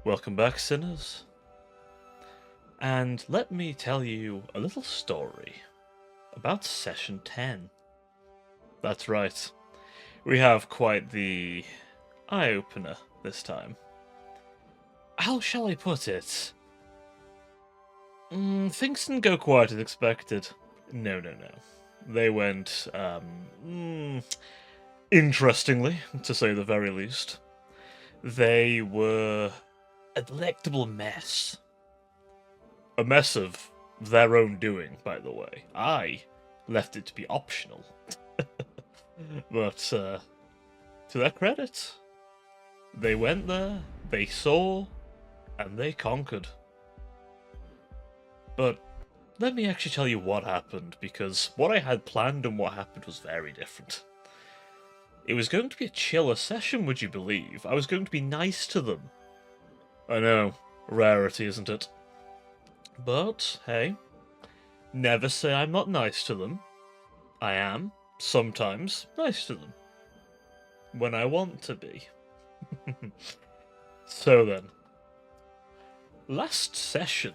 Welcome back, sinners. And let me tell you a little story about Session 10. That's right, we have quite the eye-opener this time. How shall I put it? Things didn't go quite as expected. No. They went, interestingly, to say the very least. They were a delectable mess. A mess of their own doing, by the way. I left it to be optional. But, to their credit, they went there, they saw, and they conquered. But let me actually tell you what happened, because what I had planned and what happened was very different. It was going to be a chiller session, would you believe? I was going to be nice to them. I know, rarity, isn't it? But, hey, never say I'm not nice to them. I am, sometimes, nice to them. When I want to be. So then, last session,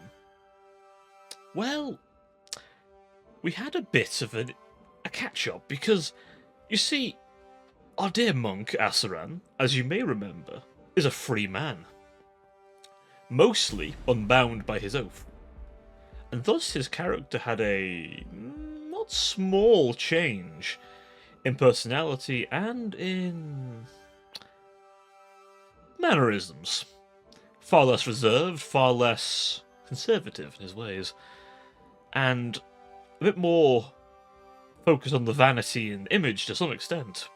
well, we had a bit of a catch-up, because, you see, our dear monk, Asaran, as you may remember, is a free man. Mostly unbound by his oath. And thus his character had a not small change in personality and in mannerisms. Far less reserved, far less conservative in his ways, and a bit more focused on the vanity and image to some extent.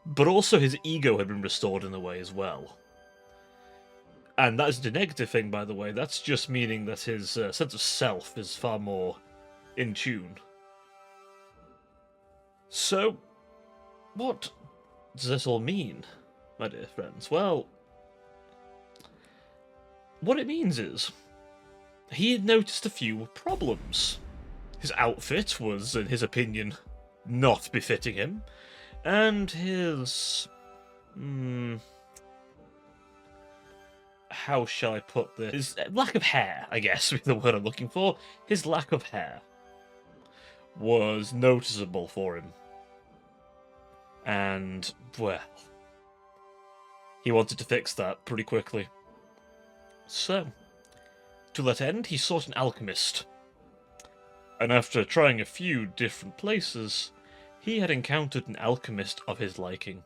But also his ego had been restored in a way as well. And that isn't a negative thing, by the way. That's just meaning that his sense of self is far more in tune. So, what does this all mean, my dear friends? Well, what it means is, he had noticed a few problems. His outfit was, in his opinion, not befitting him, and his... how shall I put this? His lack of hair, I guess, is the word I'm looking for. His lack of hair was noticeable for him. And, well, he wanted to fix that pretty quickly. So, to that end, he sought an alchemist. And after trying a few different places, he had encountered an alchemist of his liking.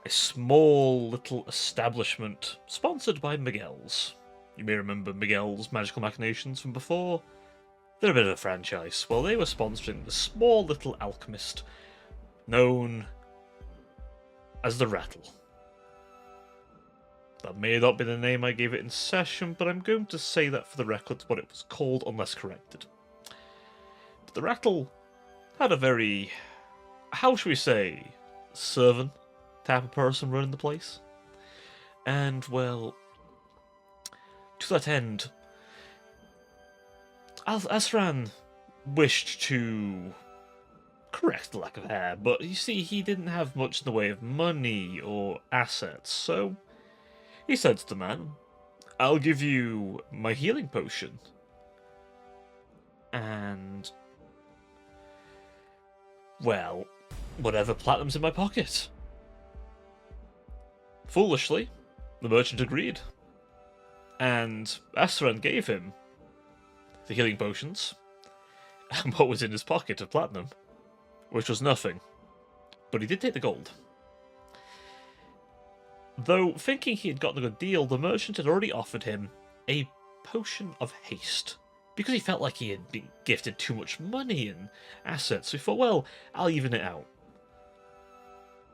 A small little establishment sponsored by Miguel's. You may remember Miguel's Magical Machinations from before. They're a bit of a franchise. Well, they were sponsoring the small little alchemist known as the Rattle. That may not be the name I gave it in session, but I'm going to say that for the record what it was called unless corrected. But the Rattle had a very, how should we say, servant type of person running the place. And, well, to that end, Asran wished to correct the lack of hair, but you see, he didn't have much in the way of money or assets, so he said to the man, I'll give you my healing potion. And, well, whatever platinum's in my pocket. Foolishly, the merchant agreed. And Asran gave him the healing potions and what was in his pocket of platinum, which was nothing. But he did take the gold. Though, thinking he had gotten a good deal, the merchant had already offered him a potion of haste, because he felt like he had been gifted too much money and assets, so he thought, well, I'll even it out.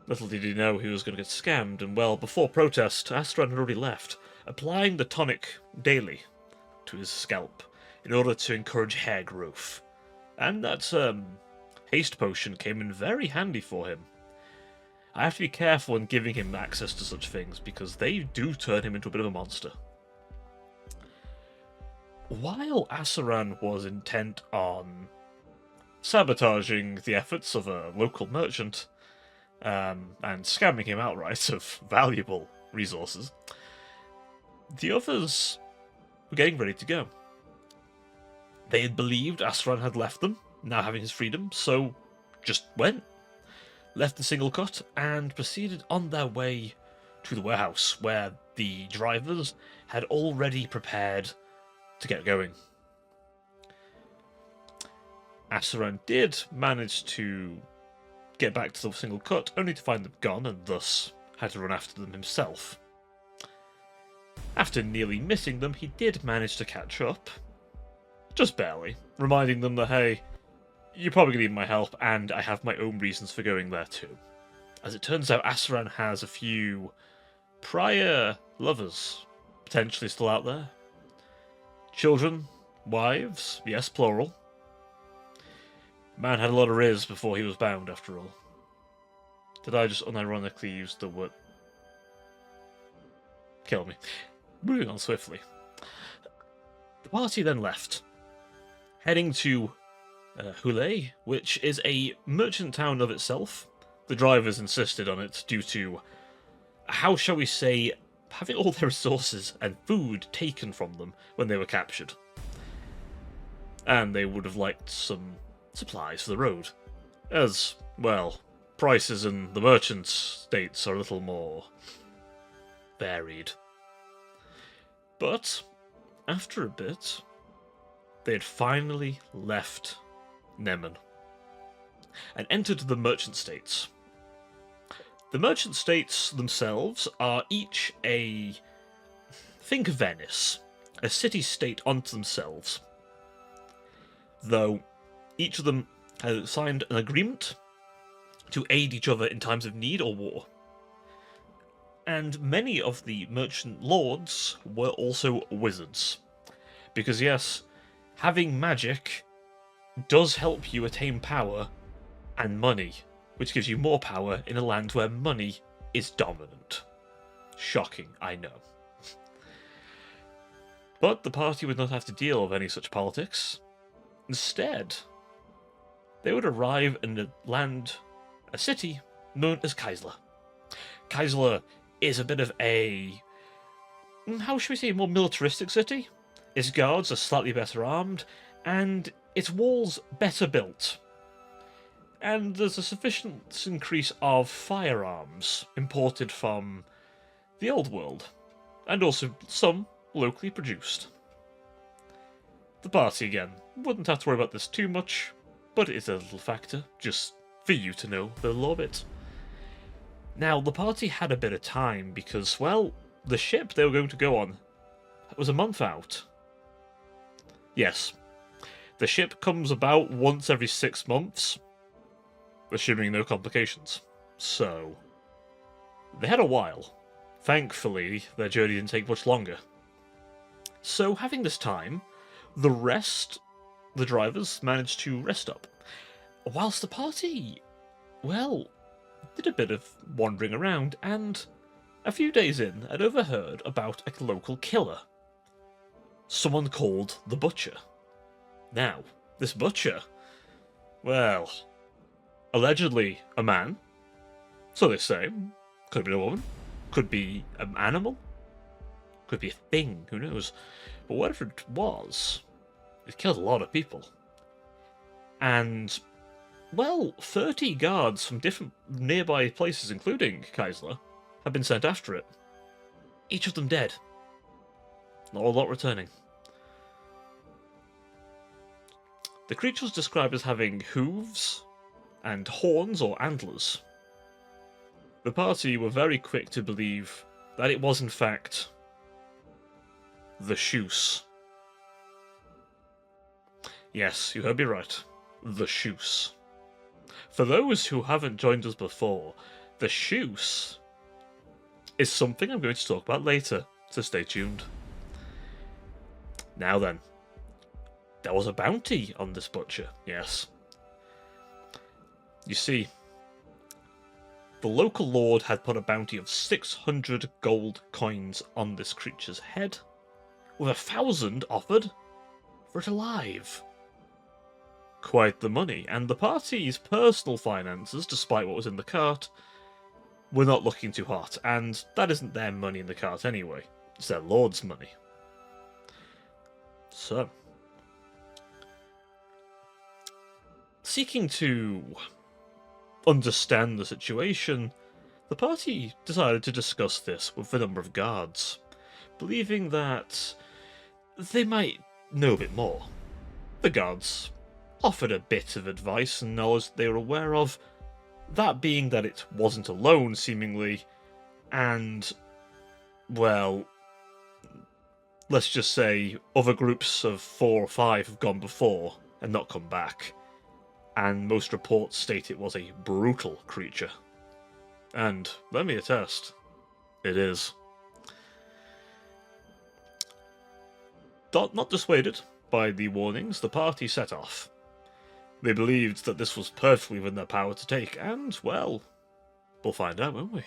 Little did he know he was going to get scammed, and well, before protest, Astran had already left, applying the tonic daily to his scalp in order to encourage hair growth. And that haste potion came in very handy for him. I have to be careful in giving him access to such things, because they do turn him into a bit of a monster. While Asaran was intent on sabotaging the efforts of a local merchant, and scamming him outright of valuable resources, the others were getting ready to go. They had believed Asran had left them, now having his freedom, so just went, left the single cut, and proceeded on their way to the warehouse, where the drivers had already prepared to get going. Asran did manage to get back to the single cut, only to find them gone, and thus had to run after them himself. After nearly missing them, he did manage to catch up, just barely, reminding them that, hey, you're probably going to need my help, and I have my own reasons for going there too. As it turns out, Asran has a few prior lovers potentially still out there. Children, wives, yes, plural. Man had a lot of riz before he was bound, after all. Did I just unironically use the word? Kill me. Moving on swiftly. The party then left, heading to Hule, which is a merchant town of itself. The drivers insisted on it due to, how shall we say, having all their resources and food taken from them when they were captured. And they would have liked some supplies for the road, as, well, prices in the merchant states are a little more varied. But, after a bit, they had finally left Nemen and entered the merchant states. The merchant states themselves are each think of Venice, a city-state unto themselves, though each of them had signed an agreement to aid each other in times of need or war. And many of the merchant lords were also wizards, because yes, having magic does help you attain power and money, which gives you more power in a land where money is dominant. Shocking, I know. But the party would not have to deal with any such politics. Instead, they would arrive in a city known as Kaisla. Kaisla is a bit of a, how should we say, more militaristic city. Its guards are slightly better armed, and its walls better built. And there's a sufficient increase of firearms imported from the old world, and also some locally produced. The party, again, wouldn't have to worry about this too much, but it is a little factor, just for you to know the little bit. Now, the party had a bit of time because, well, the ship they were going to go on was a month out. Yes, the ship comes about once every 6 months, assuming no complications. So, they had a while. Thankfully, their journey didn't take much longer. So, having this time, the drivers managed to rest up, whilst the party, well, did a bit of wandering around, and a few days in, had overheard about a local killer. Someone called the Butcher. Now, this Butcher, well, allegedly a man, so they say. Could be a woman, could be an animal, could be a thing, who knows. But whatever it was, it killed a lot of people. And, well, 30 guards from different nearby places, including Kaisla, have been sent after it. Each of them dead. Not a lot returning. The creature was described as having hooves and horns or antlers. The party were very quick to believe that it was in fact the Shoes. Yes, you heard me right. The Shoes. For those who haven't joined us before, the Shoes is something I'm going to talk about later, so stay tuned. Now then, there was a bounty on this butcher, yes. You see, the local lord had put a bounty of 600 gold coins on this creature's head, with 1,000 offered for it alive. Quite the money, and the party's personal finances, despite what was in the cart, were not looking too hot, and that isn't their money in the cart anyway. It's their lord's money. So, seeking to understand the situation, the party decided to discuss this with a number of guards, believing that they might know a bit more. The guards offered a bit of advice and knowledge they were aware of, that being that it wasn't alone, seemingly, and, well, let's just say other groups of 4 or 5 have gone before and not come back, and most reports state it was a brutal creature. And let me attest, it is. Not dissuaded by the warnings, the party set off. They believed that this was perfectly within their power to take, and, well, we'll find out, won't we?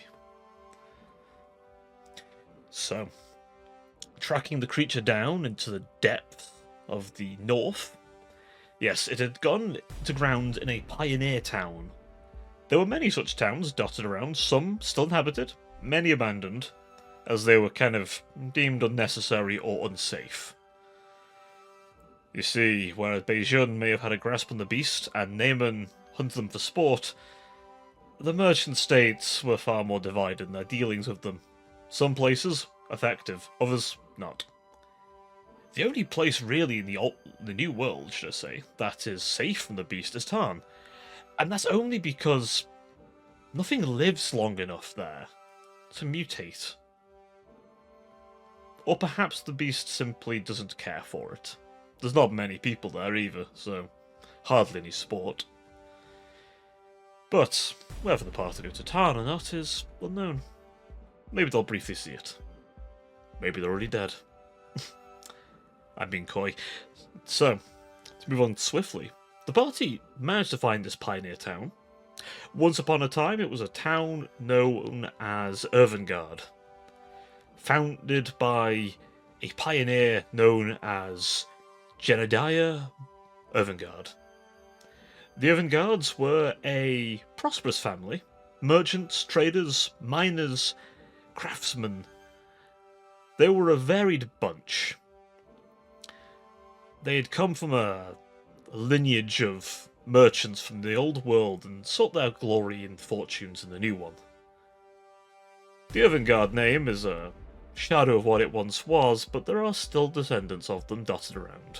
So, tracking the creature down into the depth of the north, yes, it had gone to ground in a pioneer town. There were many such towns dotted around, some still inhabited, many abandoned, as they were kind of deemed unnecessary or unsafe. You see, whereas Beijing may have had a grasp on the beast, and Naaman hunted them for sport, the merchant states were far more divided in their dealings with them. Some places, effective, others, not. The only place really in the New World, should I say, that is safe from the beast is Tarn. And that's only because nothing lives long enough there to mutate. Or perhaps the beast simply doesn't care for it. There's not many people there either, so hardly any sport. But whether the party go to Tarn or not is unknown. Maybe they'll briefly see it. Maybe they're already dead. I'm being coy. So, to move on swiftly, the party managed to find this pioneer town. Once upon a time, it was a town known as Ervengard, founded by a pioneer known as Genadiah Ervengard. The Ervengards were a prosperous family, merchants, traders, miners, craftsmen. They were a varied bunch. They had come from a lineage of merchants from the old world and sought their glory and fortunes in the new one. The Ervengard name is a shadow of what it once was, but there are still descendants of them dotted around.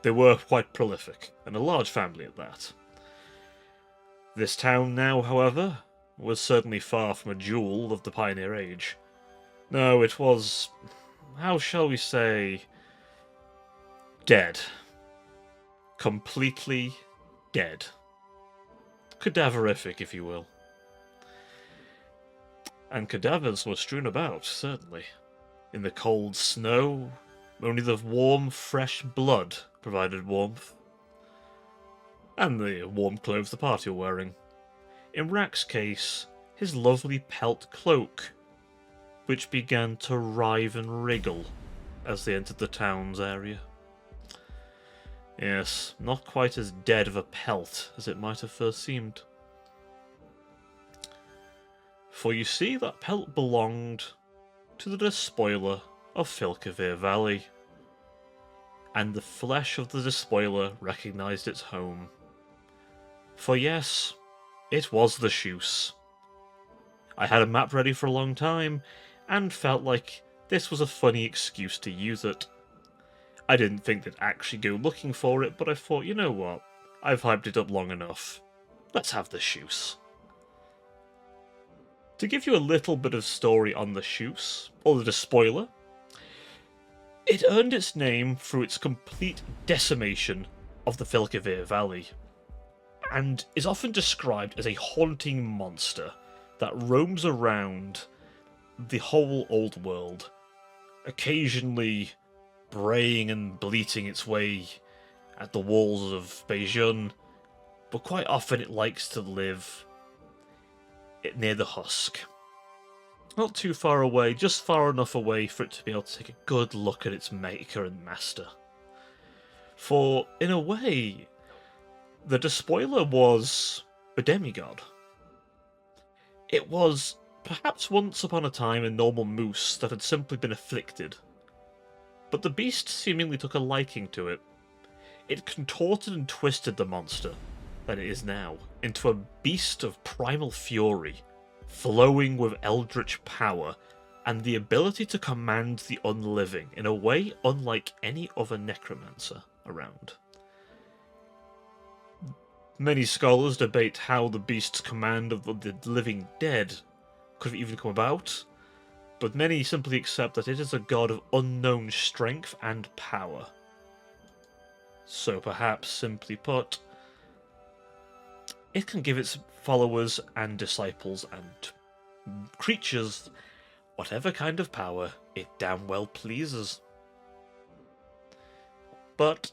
They were quite prolific, and a large family at that. This town now, however, was certainly far from a jewel of the pioneer age. No, it was, how shall we say, dead. Completely dead. Cadaverific, if you will. And cadavers were strewn about, certainly. In the cold snow, only the warm, fresh blood provided warmth. And the warm clothes the party were wearing. In Rack's case, his lovely pelt cloak, which began to writhe and wriggle as they entered the town's area. Yes, not quite as dead of a pelt as it might have first seemed. For you see, that pelt belonged to the despoiler of Filkavir Valley, and the flesh of the despoiler recognised its home. For yes, it was the Shoes. I had a map ready for a long time, and felt like this was a funny excuse to use it. I didn't think they'd actually go looking for it, but I thought, you know what, I've hyped it up long enough. Let's have the Shoes. To give you a little bit of story on the Shoes, or the despoiler, it earned its name through its complete decimation of the Filkavir Valley, and is often described as a haunting monster that roams around the whole old world, occasionally braying and bleating its way at the walls of Beijing, but quite often it likes to live near the husk. Not too far away, just far enough away for it to be able to take a good look at its maker and master. For, in a way, the despoiler was a demigod. It was perhaps once upon a time a normal moose that had simply been afflicted, but the beast seemingly took a liking to it. It contorted and twisted the monster, that it is now, into a beast of primal fury, flowing with eldritch power, and the ability to command the unliving in a way unlike any other necromancer around. Many scholars debate how the beast's command of the living dead could have even come about, but many simply accept that it is a god of unknown strength and power. So perhaps, simply put, it can give its followers and disciples and creatures whatever kind of power it damn well pleases. But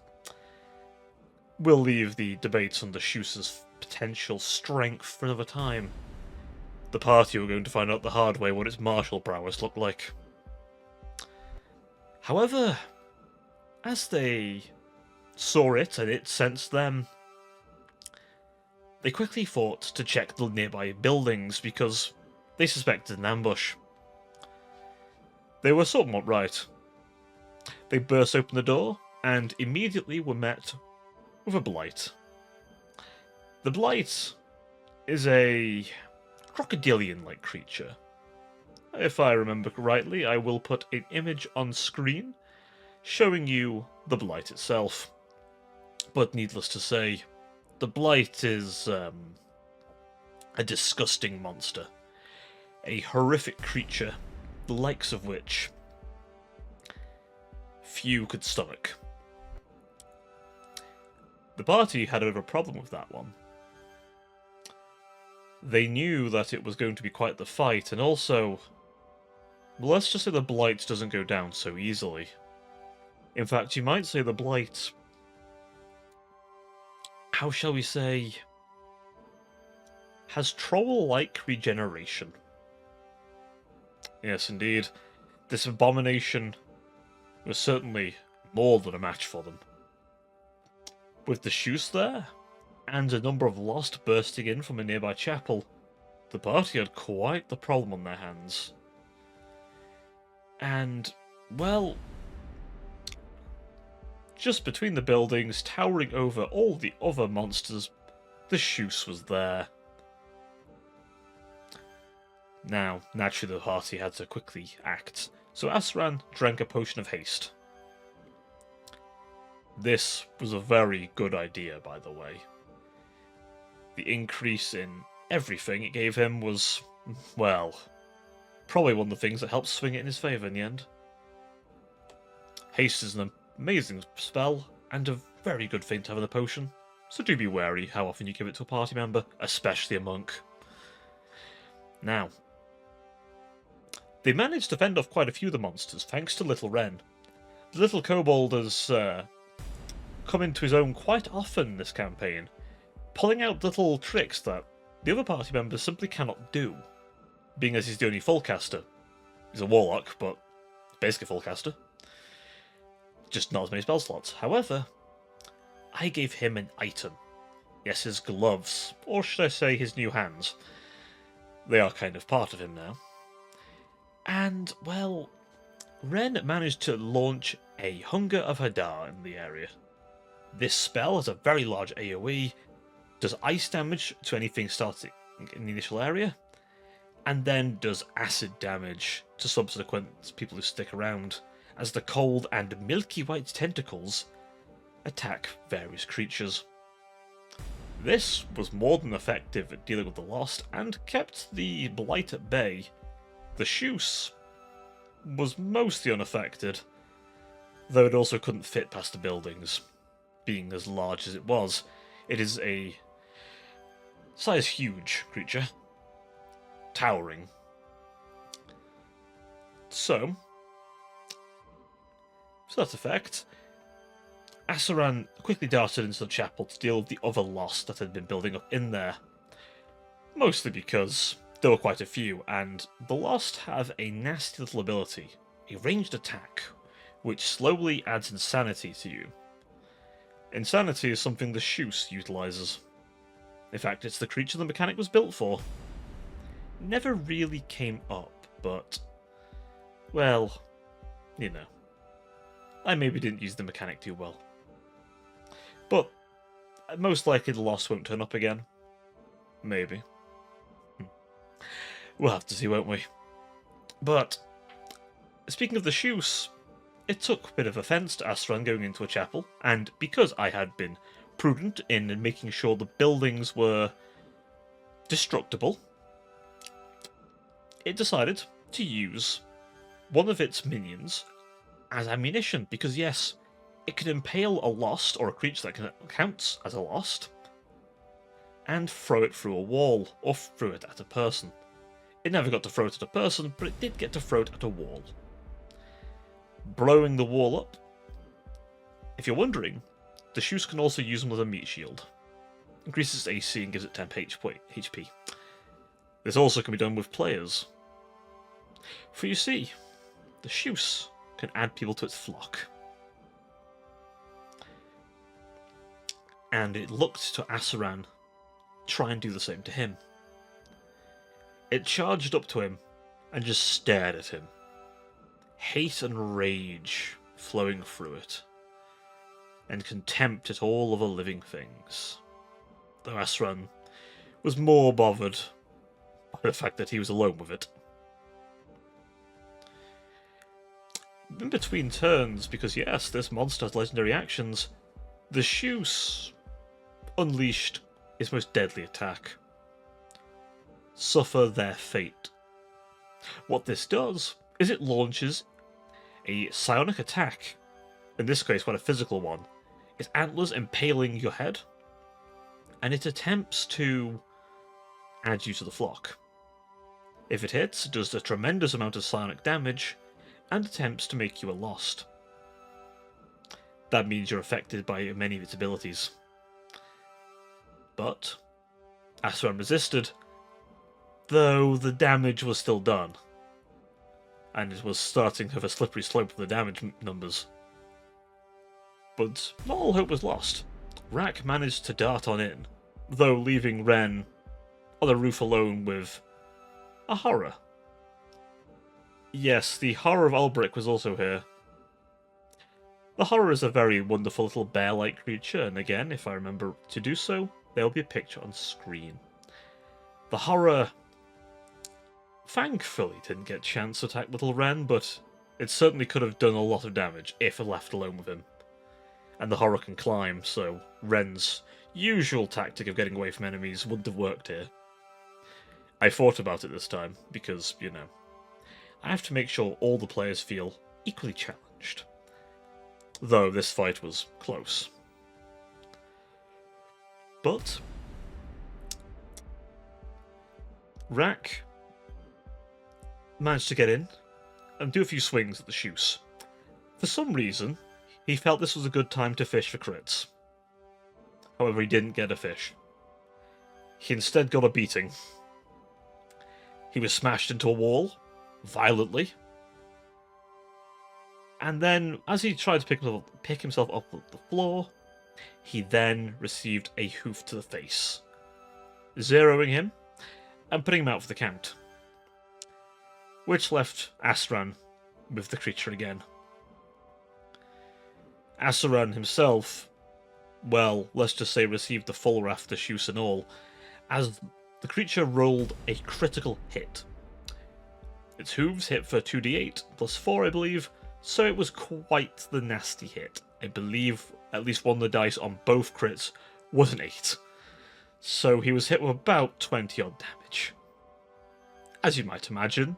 we'll leave the debates on the Shoosa's potential strength for another time. The party were going to find out the hard way what its martial prowess looked like. However, as they saw it and it sensed them, they quickly thought to check the nearby buildings because they suspected an ambush. They were somewhat right. They burst open the door and immediately were met with a blight. The blight is a crocodilian-like creature. If I remember rightly, I will put an image on screen showing you the blight itself. But needless to say, the blight is a disgusting monster. A horrific creature, the likes of which few could stomach. The party had a bit of a problem with that one. They knew that it was going to be quite the fight, and also, let's just say the blight doesn't go down so easily. In fact, you might say the blight, how shall we say, has troll-like regeneration. Yes, indeed. This abomination was certainly more than a match for them. With the Shoos there, and a number of Lost bursting in from a nearby chapel, the party had quite the problem on their hands. And, well, just between the buildings, towering over all the other monsters, the Shoos was there. Now, naturally the party had to quickly act, so Asran drank a potion of haste. This was a very good idea, by the way. The increase in everything it gave him was, well, probably one of the things that helped swing it in his favour in the end. Haste is an amazing spell, and a very good thing to have in a potion, so do be wary how often you give it to a party member, especially a monk. Now, they managed to fend off quite a few of the monsters, thanks to Little Wren. The little kobold has come into his own quite often this campaign, pulling out little tricks that the other party members simply cannot do, being as he's the only full caster. He's a warlock, but basically a full caster. Just not as many spell slots. However, I gave him an item. Yes, his gloves, or should I say his new hands. They are kind of part of him now. And, well, Ren managed to launch a Hunger of Hadar in the area. This spell has a very large AoE, does ice damage to anything starting in the initial area, and then does acid damage to subsequent people who stick around, as the cold and milky white tentacles attack various creatures. This was more than effective at dealing with the Lost, and kept the Blight at bay. The Shoos was mostly unaffected, though it also couldn't fit past the buildings, being as large as it was. It is a size huge creature, towering. So, to that effect, Asaran quickly darted into the chapel to deal with the other Lost that had been building up in there. Mostly because there were quite a few, and the Lost have a nasty little ability, a ranged attack, which slowly adds insanity to you. Insanity is something the Shoos utilises. In fact, it's the creature the mechanic was built for. never really came up, but, well, you know, I maybe didn't use the mechanic too well. But most likely the loss won't turn up again. Maybe. We'll have to see, won't we? But, speaking of the shoes, it took a bit of offence to Asran going into a chapel, and because I had been prudent in making sure the buildings were destructible, it decided to use one of its minions as ammunition, because yes, it can impale a lost, or a creature that counts as a lost, and throw it through a wall, or throw it at a person. It never got to throw it at a person, but it did get to throw it at a wall. Blowing the wall up. If you're wondering, the shoes can also use them as a meat shield. Increases AC and gives it 10 HP. This also can be done with players. For you see, the shoes can add people to its flock. And it looked to Asaran try and do the same to him. It charged up to him and just stared at him. Hate and rage flowing through it, and contempt at all other living things. Though Asran was more bothered by the fact that he was alone with it. In between turns, because yes, this monster has legendary actions, the Shoes unleashed its most deadly attack. Suffer their fate. What this does is it launches a psionic attack, in this case quite a physical one. Its antlers impaling your head, and it attempts to add you to the flock. If it hits, it does a tremendous amount of psionic damage, and attempts to make you a lost. That means you're affected by many of its abilities. But Asran resisted, though the damage was still done, and it was starting to have a slippery slope of the damage numbers. But not all hope was lost. Rak managed to dart on in, though leaving Ren on the roof alone with a horror. Yes, the horror of Ulbrich was also here. The horror is a very wonderful little bear-like creature, and again, if I remember to do so, there will be a picture on screen. The horror thankfully didn't get a chance to attack little Ren, but it certainly could have done a lot of damage if left alone with him. And the horror can climb, so Ren's usual tactic of getting away from enemies wouldn't have worked here. I thought about it this time, because, you know, I have to make sure all the players feel equally challenged. Though this fight was close. But Rak managed to get in and do a few swings at the Shoes. For some reason, he felt this was a good time to fish for crits. However, he didn't get a fish. He instead got a beating. He was smashed into a wall, violently. And then, as he tried to pick himself up off the floor, he then received a hoof to the face, zeroing him and putting him out for the count. Which left Asran with the creature again. Asran himself, well, let's just say received the full wrath to Shoes and all, as the creature rolled a critical hit. Its hooves hit for 2d8 plus 4, I believe, so it was quite the nasty hit. I believe at least one of the dice on both crits was an 8. So he was hit with about 20 odd damage. As you might imagine,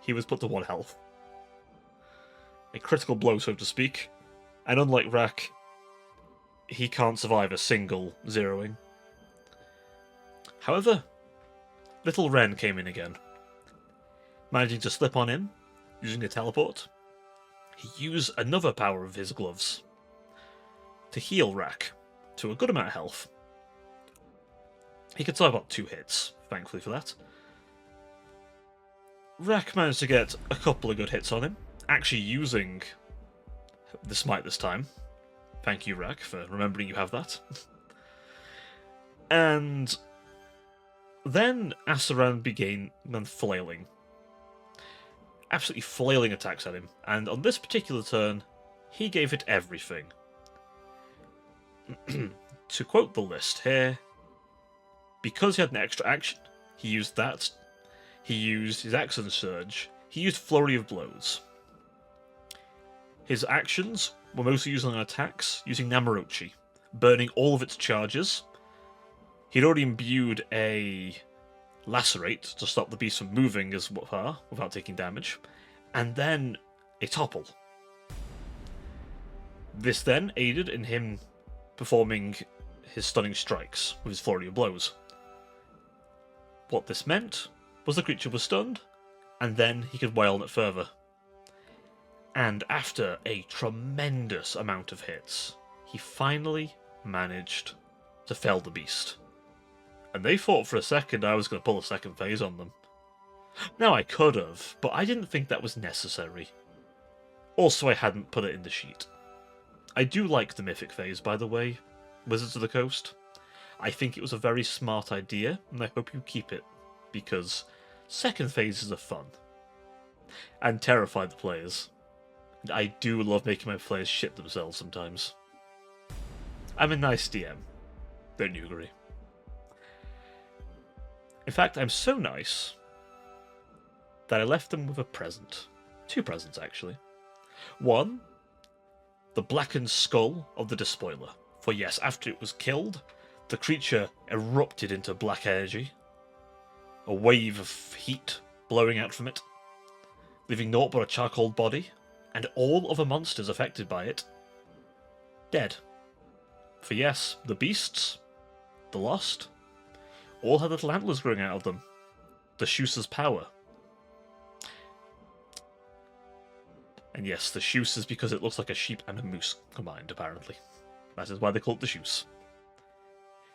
he was put to 1 health. A critical blow, so to speak, and unlike Rak, he can't survive a single zeroing. However, little Ren came in again. Managing to slip on in, using a teleport, he used another power of his gloves to heal Rak to a good amount of health. He could survive about 2 hits, thankfully for that. Rak managed to get a couple of good hits on him, actually using the smite this time. Thank you, Rak, for remembering you have that. And Then Asaran began flailing. Absolutely flailing attacks at him, and on this particular turn, he gave it everything. To quote the list here, because he had an extra action, he used that. He used his Action Surge. He used Flurry of Blows. His actions were mostly used on attacks, using Namarochi, burning all of its charges. He'd already imbued a Lacerate to stop the beast from moving as far without taking damage, and then a Topple. This then aided in him performing his stunning strikes with his Flurry of Blows. What this meant was the creature was stunned, and then he could wail on it further. And after a tremendous amount of hits, he finally managed to fell the beast. And they thought for a second I was going to pull a second phase on them. Now I could have, but I didn't think that was necessary. Also, I hadn't put it in the sheet. I do like the Mythic phase, by the way, Wizards of the Coast. I think it was a very smart idea, and I hope you keep it, because second phases are fun. And terrify the players. And I do love making my players shit themselves sometimes. I'm a nice DM. Don't you agree? In fact, I'm so nice that I left them with a present. 2 presents, actually. One, the blackened skull of the Despoiler. For yes, after it was killed, the creature erupted into black energy. A wave of heat blowing out from it, leaving naught but a charcoal body, and all other monsters affected by it dead. For yes, the beasts, the lost, all had little antlers growing out of them. The Shoosa's power. And yes, the Shoos is because it looks like a sheep and a moose combined, apparently. That is why they call it the Shoos.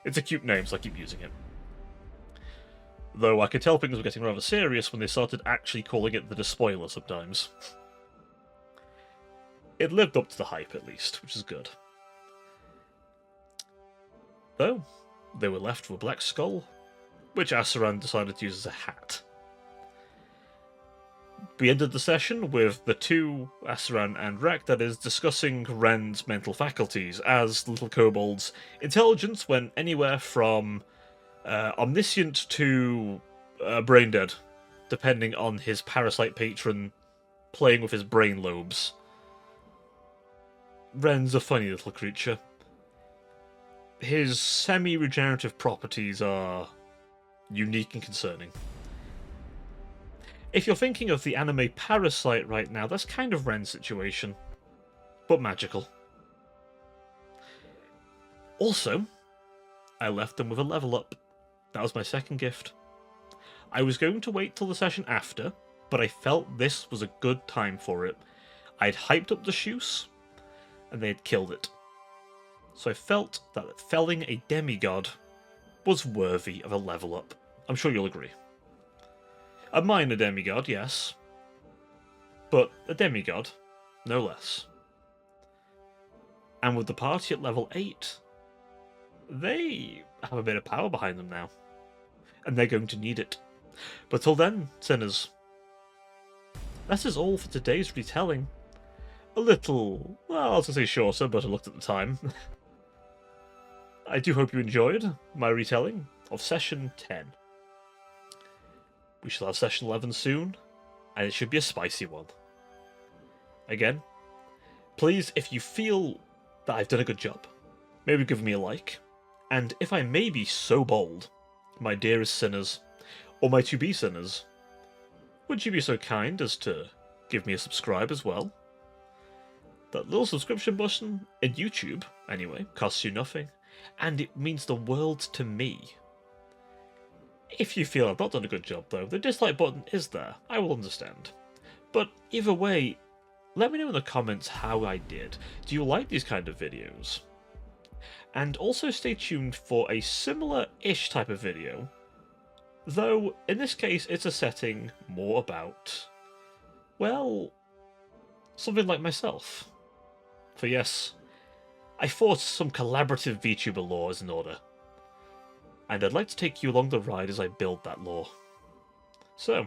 It's a cute name, so I keep using it. Though I could tell things were getting rather serious when they started actually calling it the Despoiler sometimes. It lived up to the hype, at least, which is good. Though, they were left with a black skull, which Asaran decided to use as a hat. We ended the session with the 2, Asaran and Rak, that is, discussing Ren's mental faculties, as little kobolds. Intelligence went anywhere from omniscient to brain dead, depending on his parasite patron playing with his brain lobes. Ren's a funny little creature. His semi-regenerative properties are unique and concerning. If you're thinking of the anime Parasite right now, that's kind of Ren's situation, but magical. Also, I left them with a level up. That was my second gift. I was going to wait till the session after, but I felt this was a good time for it. I'd hyped up the Shoos, and they had killed it. So I felt that felling a demigod was worthy of a level up. I'm sure you'll agree. A minor demigod, yes, but a demigod, no less. And with the party at level 8, they have a bit of power behind them now, and they're going to need it. But till then, sinners, that is all for today's retelling. A little, well, I was going to say shorter, but I looked at the time. I do hope you enjoyed my retelling of Session 10. We shall have Session 11 soon, and it should be a spicy one. Again, please, if you feel that I've done a good job, maybe give me a like. And if I may be so bold, my dearest sinners, or my to-be sinners, would you be so kind as to give me a subscribe as well? That little subscription button in YouTube, anyway, costs you nothing, and it means the world to me. If you feel I've not done a good job, though, the dislike button is there. I will understand. But either way, let me know in the comments how I did. Do you like these kind of videos? And also stay tuned for a similar-ish type of video, though in this case it's a setting more about, well, something like myself. For yes, I thought some collaborative VTuber lore is in order. and I'd like to take you along the ride as I build that lore. So,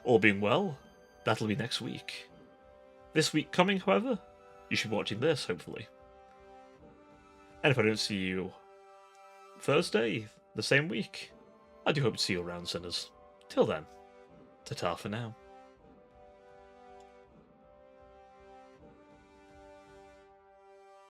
all being well, that'll be next week. This week coming, however, you should be watching this, hopefully. And if I don't see you Thursday, the same week, I do hope to see you around, sinners. Till then, ta-ta for now.